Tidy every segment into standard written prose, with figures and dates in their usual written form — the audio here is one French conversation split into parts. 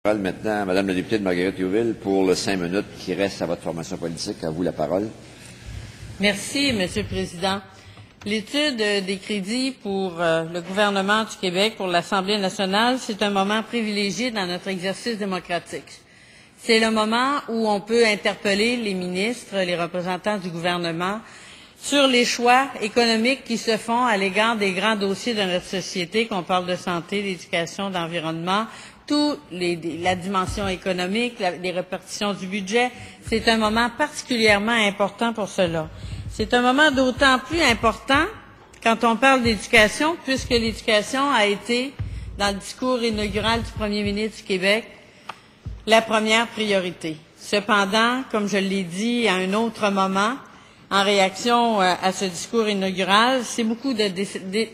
Parole maintenant à Mme la députée de Marguerite-Youville pour le 5 minutes qui reste à votre formation politique. À vous la parole. Merci, Monsieur le Président. L'étude des crédits pour le gouvernement du Québec, pour l'Assemblée nationale, c'est un moment privilégié dans notre exercice démocratique. C'est le moment où on peut interpeller les ministres, les représentants du gouvernement sur les choix économiques qui se font à l'égard des grands dossiers de notre société, qu'on parle de santé, d'éducation, d'environnement, la dimension économique, les répartitions du budget. C'est un moment particulièrement important pour cela. C'est un moment d'autant plus important quand on parle d'éducation, puisque l'éducation a été, dans le discours inaugural du premier ministre du Québec, la première priorité. Cependant, comme je l'ai dit à un autre moment, en réaction à ce discours inaugural, c'est beaucoup de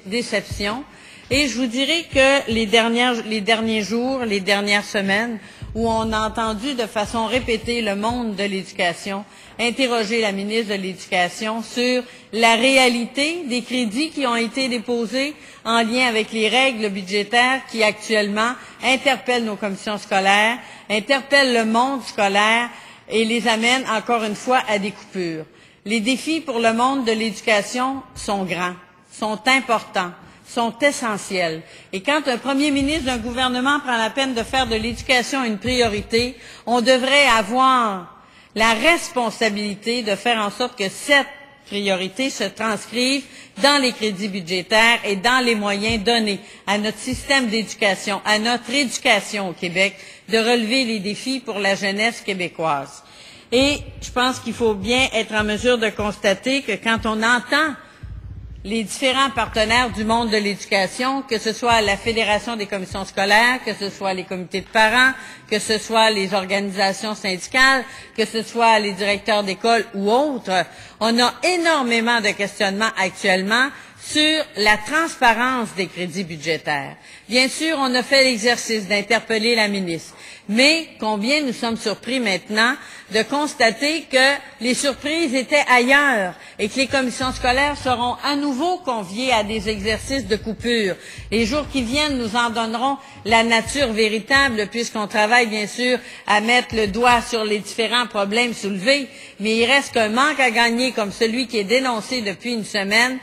déception. Et je vous dirais que les derniers jours, les dernières semaines, où on a entendu de façon répétée le monde de l'éducation interroger la ministre de l'Éducation sur la réalité des crédits qui ont été déposés en lien avec les règles budgétaires qui actuellement interpellent nos commissions scolaires, interpellent le monde scolaire et les amènent encore une fois à des coupures. Les défis pour le monde de l'éducation sont grands, sont importants, sont essentiels. Et quand un premier ministre d'un gouvernement prend la peine de faire de l'éducation une priorité, on devrait avoir la responsabilité de faire en sorte que cette priorité se transcrive dans les crédits budgétaires et dans les moyens donnés à notre système d'éducation, à notre éducation au Québec, de relever les défis pour la jeunesse québécoise. Et je pense qu'il faut bien être en mesure de constater que quand on entend les différents partenaires du monde de l'éducation, que ce soit la Fédération des commissions scolaires, que ce soit les comités de parents, que ce soit les organisations syndicales, que ce soit les directeurs d'école ou autres, on a énormément de questionnements actuellement sur la transparence des crédits budgétaires. Bien sûr, on a fait l'exercice d'interpeller la ministre, mais combien nous sommes surpris maintenant de constater que les surprises étaient ailleurs et que les commissions scolaires seront à nouveau conviées à des exercices de coupure. Les jours qui viennent nous en donneront la nature véritable, puisqu'on travaille bien sûr à mettre le doigt sur les différents problèmes soulevés, mais il reste qu'un manque à gagner comme celui qui est dénoncé depuis une semaine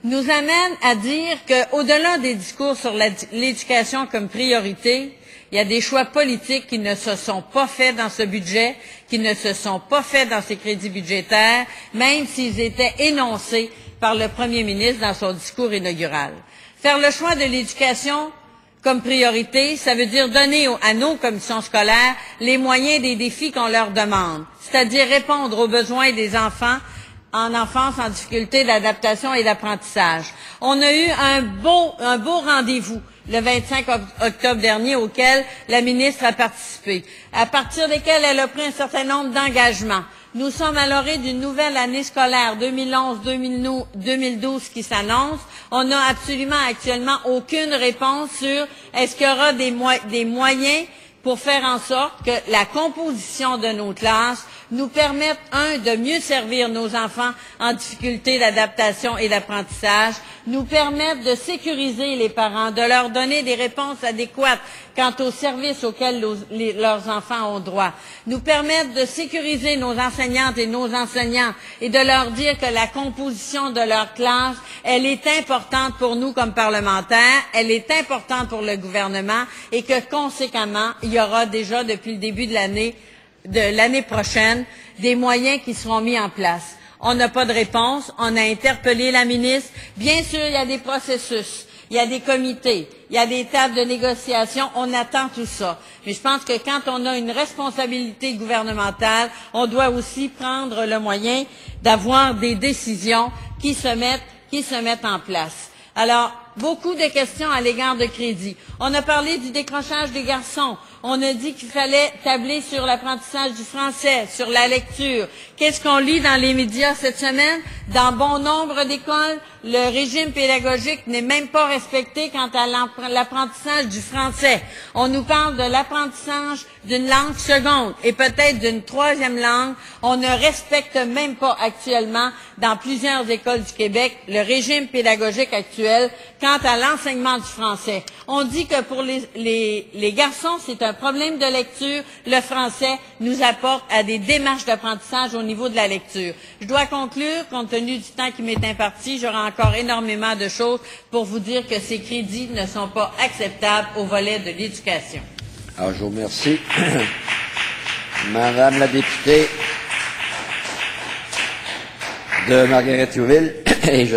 nous amène à dire qu'au-delà des discours sur l'éducation comme priorité, il y a des choix politiques qui ne se sont pas faits dans ce budget, qui ne se sont pas faits dans ces crédits budgétaires, même s'ils étaient énoncés par le premier ministre dans son discours inaugural. Faire le choix de l'éducation comme priorité, ça veut dire donner à nos commissions scolaires les moyens des défis qu'on leur demande, c'est-à-dire répondre aux besoins des enfants en enfance en difficulté d'adaptation et d'apprentissage. On a eu un beau rendez-vous le 25 octobre dernier auquel la ministre a participé, à partir desquels elle a pris un certain nombre d'engagements. Nous sommes à l'orée d'une nouvelle année scolaire 2011-2012 qui s'annonce. On n'a absolument actuellement aucune réponse sur est-ce qu'il y aura des moyens pour faire en sorte que la composition de nos classes nous permette, de mieux servir nos enfants en difficulté d'adaptation et d'apprentissage, nous permette de sécuriser les parents, de leur donner des réponses adéquates quant aux services auxquels leurs enfants ont droit, nous permettre de sécuriser nos enseignantes et nos enseignants et de leur dire que la composition de leur classe, elle est importante pour nous comme parlementaires, elle est importante pour le gouvernement et que, conséquemment, il y aura déjà depuis le début de l'année prochaine des moyens qui seront mis en place. On n'a pas de réponse, on a interpellé la ministre. Bien sûr, il y a des processus, il y a des comités, il y a des tables de négociation, on attend tout ça. Mais je pense que quand on a une responsabilité gouvernementale, on doit aussi prendre le moyen d'avoir des décisions qui se mettent en place. Alors, beaucoup de questions à l'égard de crédit. On a parlé du décrochage des garçons. On a dit qu'il fallait tabler sur l'apprentissage du français, sur la lecture. Qu'est-ce qu'on lit dans les médias cette semaine? Dans bon nombre d'écoles, le régime pédagogique n'est même pas respecté quant à l'apprentissage du français. On nous parle de l'apprentissage d'une langue seconde et peut-être d'une troisième langue. On ne respecte même pas actuellement, dans plusieurs écoles du Québec, le régime pédagogique actuel quant à l'enseignement du français. On dit que pour les garçons, c'est un problème de lecture. Le français nous apporte à des démarches d'apprentissage au niveau de la lecture. Je dois conclure, compte tenu du temps qui m'est imparti. J'aurai encore énormément de choses pour vous dire que ces crédits ne sont pas acceptables au volet de l'éducation. Alors, je vous remercie. Madame la députée de Marguerite-Youville, et je